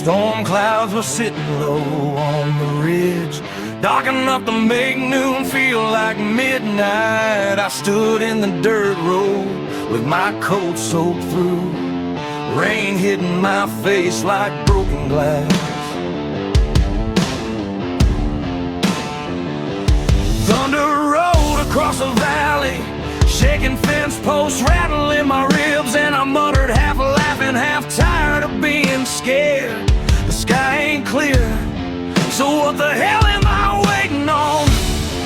Storm clouds were sitting low on the ridge, dark enough to make noon feel like midnight. I stood in the dirt road with my coat soaked through, rain hitting my face like broken glass. Thunder rolled across the valley, shaking fence posts, rattling my ribs, and I muttered, half laughing, half tired of being scared. The sky ain't clear, so what the hell am I waiting on?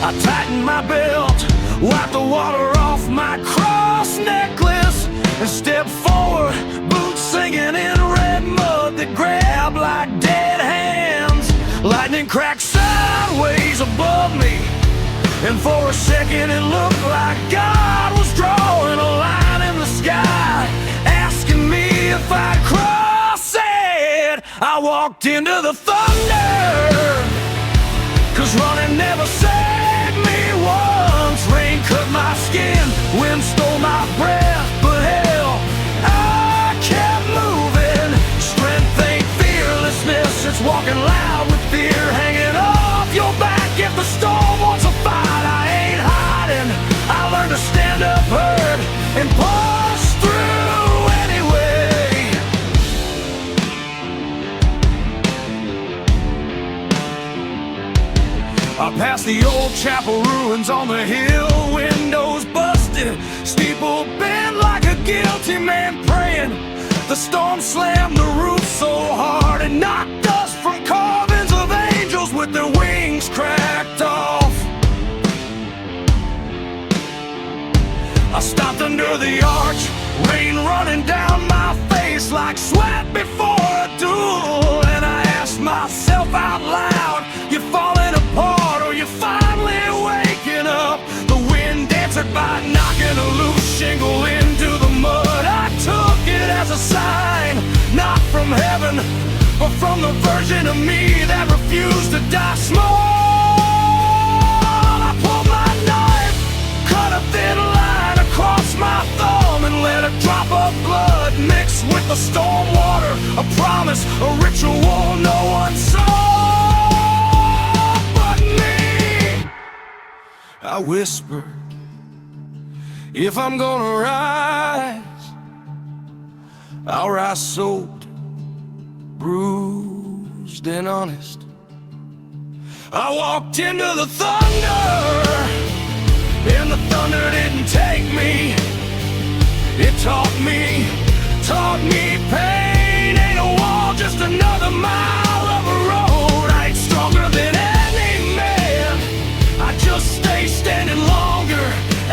I tightened my belt, wiped the water off my cross necklace, and stepped forward, boots sinking in red mud that grabbed like dead hands. Lightning cracked sideways above me, and for a second it looked like God was drawing a line in the sky, asking me if I'd cross it. I walked into the thunder, 'cause running never saved me once. Rain cut my skin, wind stole my breath, but hell, I kept moving. Strength ain't fearlessness, it's walking loud with fear hanging off your back. If the storm wants a fight, I ain't hiding. I learned to stand up, hurt, and push through anyway. I passed the old chapel ruins on the hill, windows busted, steeple bent like a guilty man praying. The storm slammed the roof so hard it knocked us from carvings of angels with their wings cracked off. I stopped under the arch, rain running down my face like sweat before a duel, and I asked myself out loud, you falling apart or you finally waking up? The wind answered by knocking a loose shingle into the mud. I took it as a sign, not from heaven, but from the version of me that refused to die small. I pulled my knife, cut a thin line across my thumb, and let a drop of blood mix with the storm water. A promise, a ritual no one saw but me. I whispered, if I'm gonna rise, I'll rise soaked, bruised, and honest. I walked into the thunder, and the thunder didn't take me. It taught me pain ain't a wall, just another mile of a road. I ain't stronger than any man, I just stay standing longer.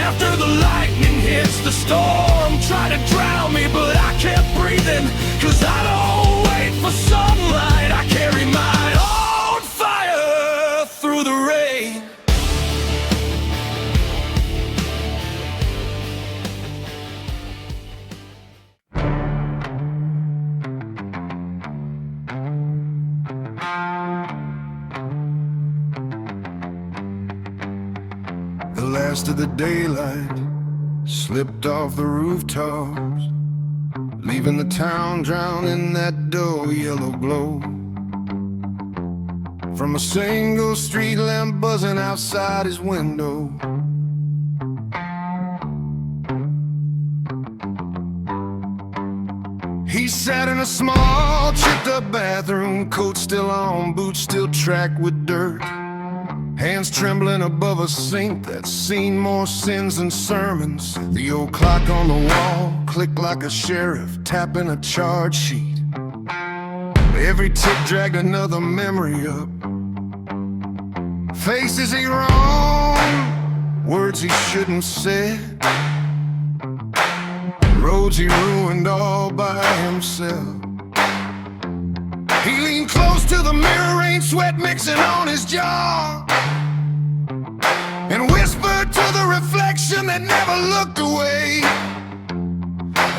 After the lightning hits, the storm tried to drown me, but I kept breathing, 'cause I don't wait for sunlight. I carry my own fire through the rain. The last of the daylight slipped off the rooftops, leaving the town drowned in that dull yellow glow from a single street lamp buzzing outside his window. He sat in a small chipped up bathroom, coat still on, boots still tracked with dirt, hands trembling above a sink that's seen more sins than sermons. The old clock on the wall clicked like a sheriff tapping a charge sheet. Every tick dragged another memory up. Faces he wrong, words he shouldn't said, roads he ruined all by himself. He leaned close to the mirror, rain sweat mixing on his jaw, and whispered to the reflection that never looked away,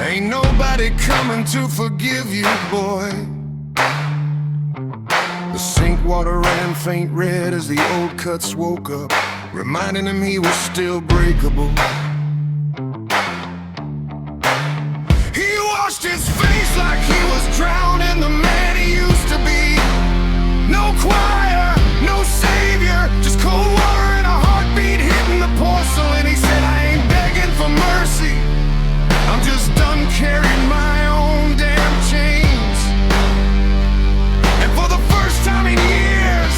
ain't nobody coming to forgive you, boy. The sink water ran faint red as the old cuts woke up, reminding him he was still breakable. He washed his face like he was drowning, the man he used to be. choir, no savior, just cold water and a heartbeat hitting the porcelain. He said, I ain't begging for mercy, I'm just done carrying my own damn chains. And for the first time in years,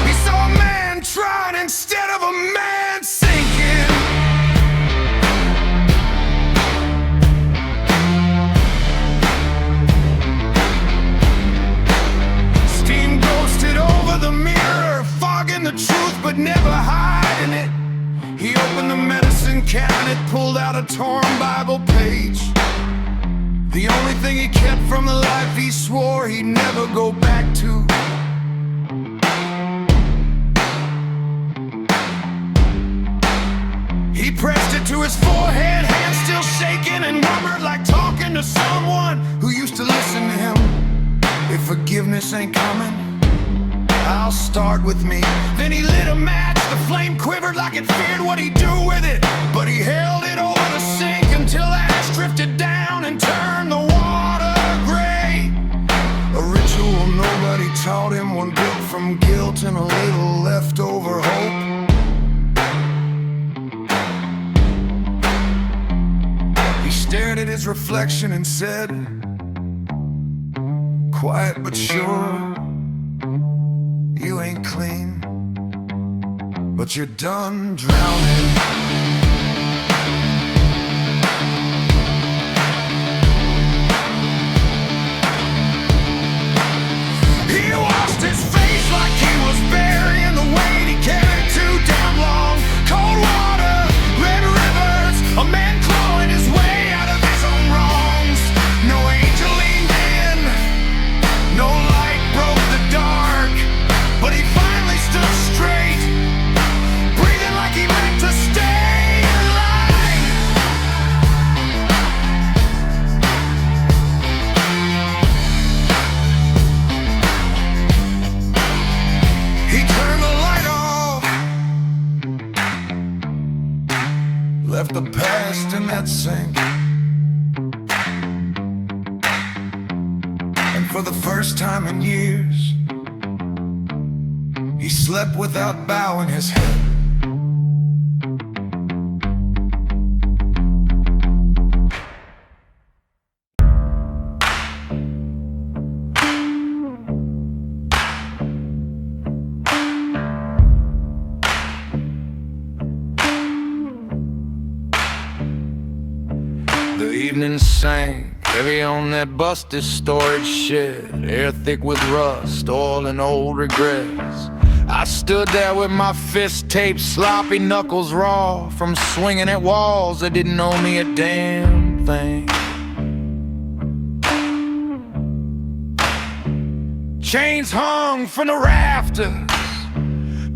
he saw a man trying instead of a man sinking. Steam ghosted over the mirror, fogging the truth but never hiding it. He opened the medicine cabinet, pulled out a torn Bible page. The only thing he kept from the life he swore he'd never go back to. He pressed it to his forehead, hands still shaking, and murmured like talking to someone who used to listen to him. If forgiveness ain't coming, I'll start with me. Then he lit a match, the flame quivered like it feared what he'd do with it. But he held it over the sink until ash drifted down and turned the water gray. A ritual nobody taught him, one built from guilt and a little leftover hope. He stared at his reflection and said, quiet but sure, you ain't clean, but you're done drowning. He washed his face like he was burying the weight he carried too damn long. Cold water, red rivers, a man clawing his way out of his own wrongs. No angel leaned in, no light broke the dark, but he finally stood straight, breathing like he meant to stay alive. He turned the light off, left the past in that sink. And for the first time in years, he slept without bowing his head. The evening sank heavy on that busted storage shed, air thick with rust, oil and old regrets. I stood there with my fists taped, sloppy knuckles raw from swinging at walls that didn't owe me a damn thing. Chains hung from the rafters,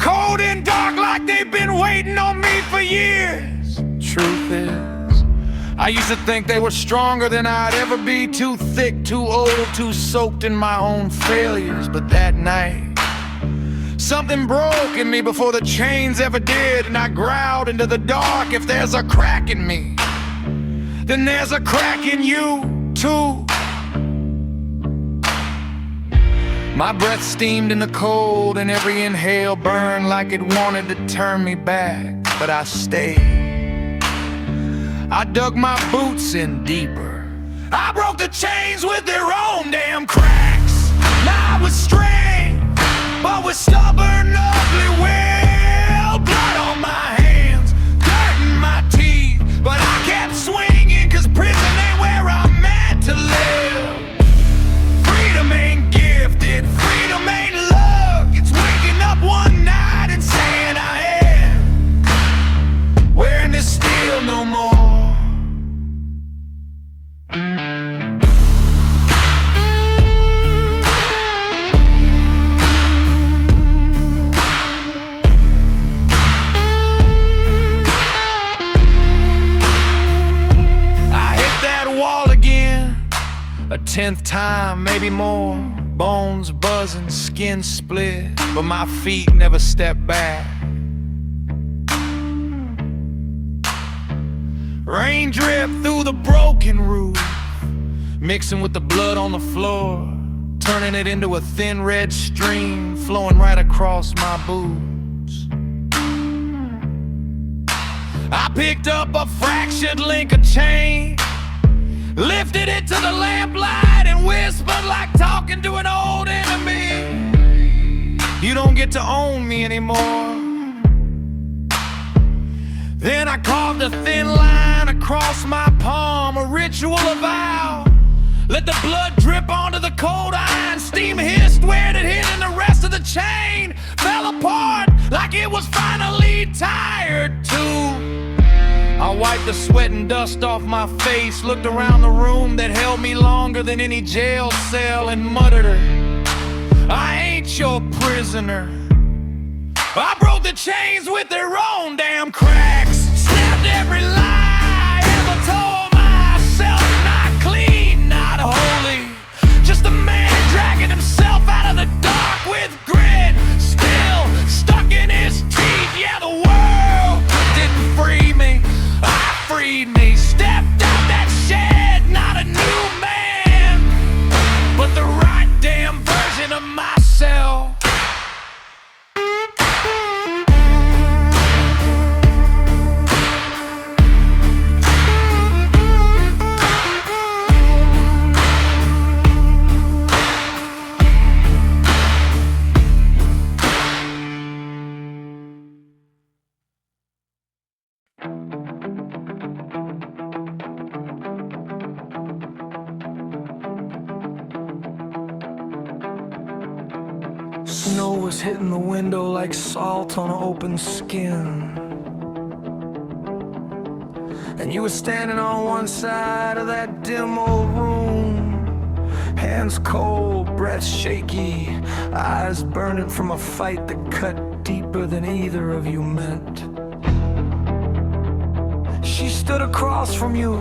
cold and dark like they've been waiting on me for years. Truth is, I used to think they were stronger than I'd ever be, too thick, too old, too soaked in my own failures. But that night, something broke in me before the chains ever did, and I growled into the dark, if there's a crack in me, then there's a crack in you, too. My breath steamed in the cold, and every inhale burned like it wanted to turn me back, but I stayed. I dug my boots in deeper. I broke the chains with their own damn cracks. Not with strength, but with stubborn, ugly will. Blood on my hands, dirt in my teeth, but I kept swinging, 'cause prison ain't where I'm meant to live. Freedom ain't gifted, freedom ain't luck. It's waking up one night and saying I am wearing this steel no more. A 10th time, maybe more. Bones buzzing, skin split, but my feet never stepped back. Rain dripped through the broken roof, mixing with the blood on the floor. turning it into a thin red stream flowing right across my boobs. I picked up a fractured link of chain, lifted it to the lamplight and whispered like talking to an old enemy, "You don't get to own me anymore." Then I carved a thin line across my palm, a ritual vow. Let the blood drip onto the cold iron, steam hissed where it had hit, and the rest of the chain fell apart like it was finally tired too. I wiped the sweat and dust off my face, looked around the room that held me longer than any jail cell, and muttered her, "I ain't your prisoner." I broke the chains with their own damn cracks, snapped every lie I ever told myself. Not clean, not holy, just a man dragging himself out of the dark with grit still stuck in his teeth. Yeah, the world didn't free me, I freed me. Stepped out that shed, not a new man, but the right damn version of myself. Snow was hitting the window like salt on open skin, and you were standing on one side of that dim old room, hands cold, breath shaky, eyes burning from a fight that cut deeper than either of you meant. She stood across from you,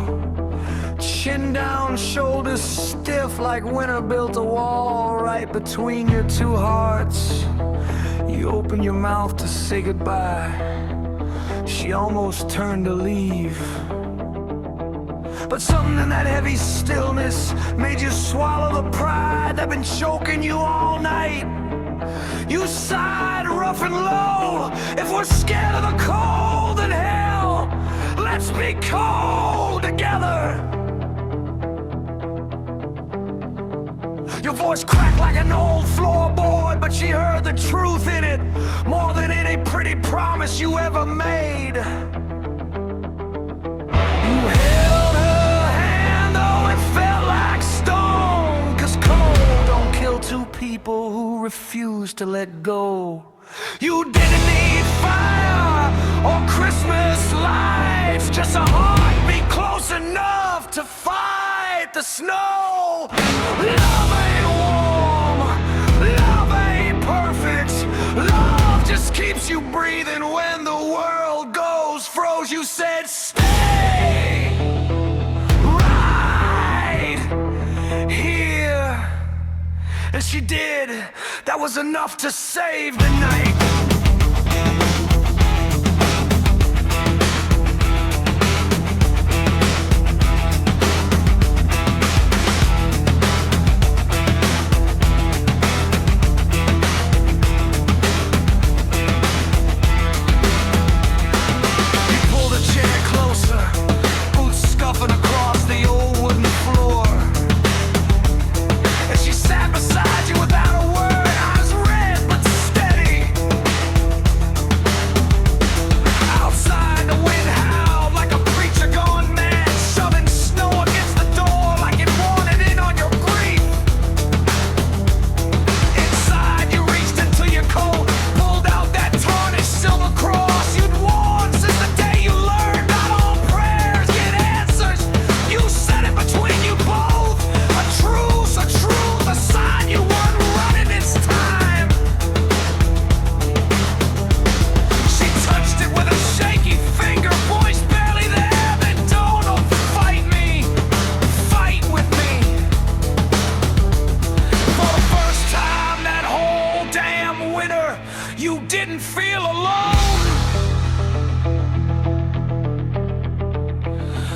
chin down, shoulders stiff like winter built a wall right between your two hearts. You opened your mouth to say goodbye. She almost turned to leave, but something in that heavy stillness made you swallow the pride that been choking you all night. You sighed rough and low, "If we're scared of the cold, then hell, let's be cold together." Your voice cracked like an old floorboard, but she heard the truth in it more than any pretty promise you ever made. You held her hand, though it felt like stone, 'cause cold don't kill two people who refuse to let go. You didn't need fire or Christmas lights, just a heartbeat close enough to fight the snow. Love ain't warm, love ain't perfect, love just keeps you breathing when the world goes froze. You said stay right here, and she did. That was enough to save the night.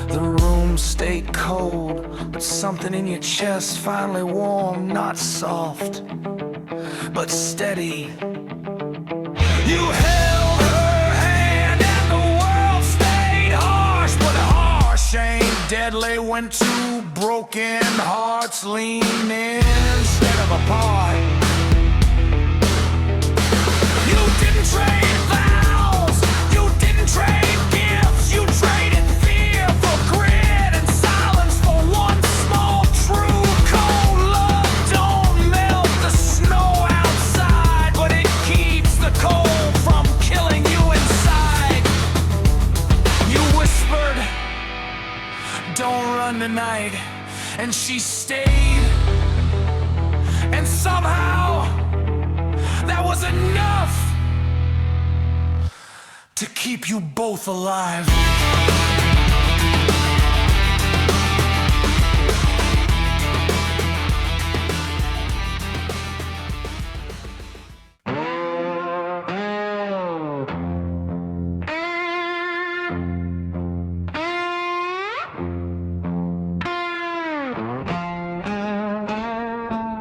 The room room stayed cold, but something in your chest finally warm, not soft, but steady. You held her hand and the world stayed harsh, but harsh ain't deadly when two broken hearts lean in instead of apart. You didn't trade vows, you didn't trade gifts, you traded fear for grit and silence for one small true cold love. Don't melt the snow outside, but it keeps the cold from killing you inside. You whispered, don't run tonight, and she stayed, and somehow that was enough to keep you both alive.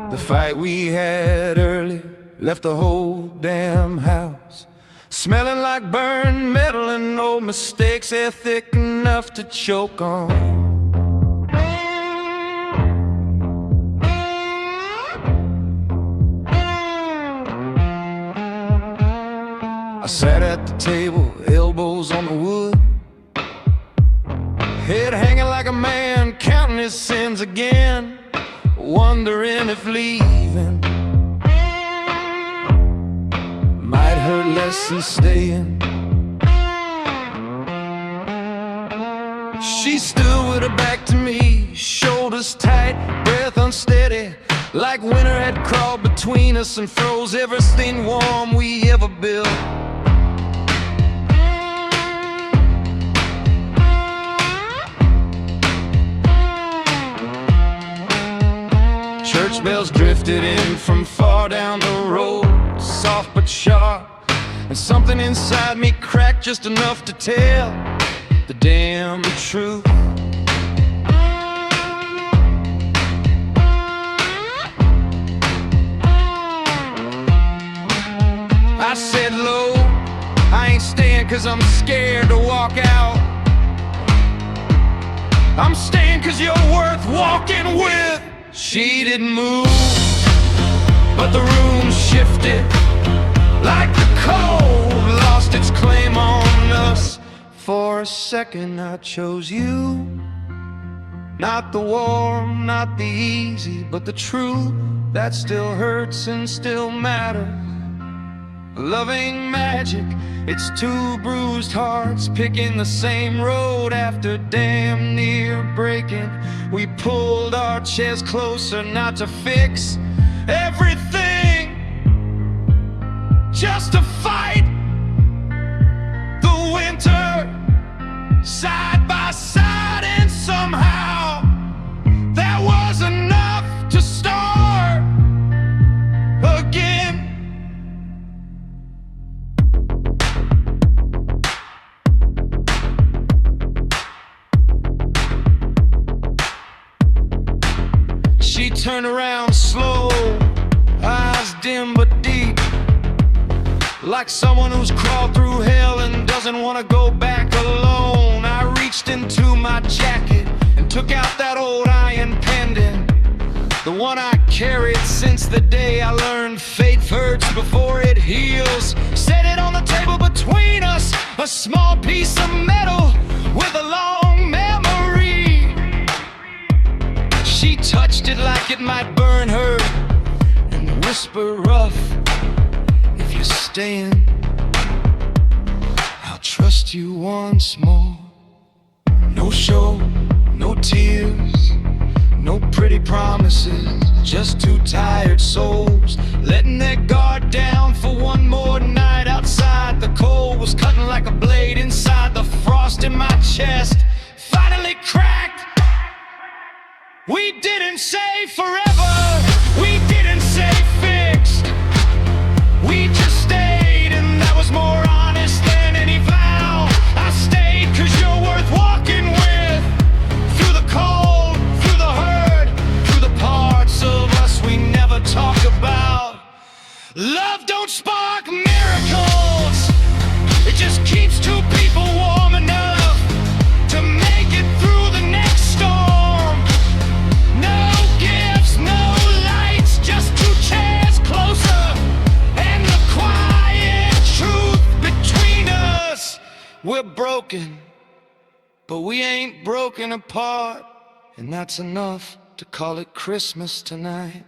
The fight we had early left the whole damn house smelling like burned metal, and old mistakes they're thick enough to choke on. I sat at the table, elbows on the wood, head hanging like a man counting his sins again, wondering if leaving might hurt less than staying. She stood with her back to me, shoulders tight, breath unsteady, like winter had crawled between us and froze everything warm we ever built. Church bells drifted in from far down the road, soft but sharp, and something inside me cracked just enough to tell the damn truth. I said low, I ain't staying 'cause I'm scared to walk out. I'm staying 'cause you're worth walking with. She didn't move, but the room shifted like the cold lost its claim on us. For a second I chose you, not the warm, not the easy, but the truth that still hurts and still matters. Loving magic, it's two bruised hearts picking the same road after damn near breaking. We pulled our chairs closer, not to fix everything, just to fight the winter side by side, and somehow that was enough to start again. She turned around slow, eyes dim but deep, like someone who's crawled through hell and doesn't want to go back alone. I reached into my jacket and took out that old iron pendant, the one I carried since the day I learned faith hurts before it heals. Set it on the table between us, a small piece of metal with a long memory. She touched it like it might burn her, and whisper rough, if you're staying, I'll trust you once more. No show, no tears, no pretty promises, just two tired souls letting their guard down for one more night outside. The cold was cutting like a blade inside. The frost in my chest finally cracked. We didn't say forever, we didn't say fixed, we just stayed, and that was more honest than any vow. I stayed 'cause you're worth walking with. Love don't spark miracles, it just keeps two people warm enough to make it through the next storm. No gifts, no lights, just two chairs closer, and the quiet truth between us. We're broken, but we ain't broken apart, and that's enough to call it Christmas tonight.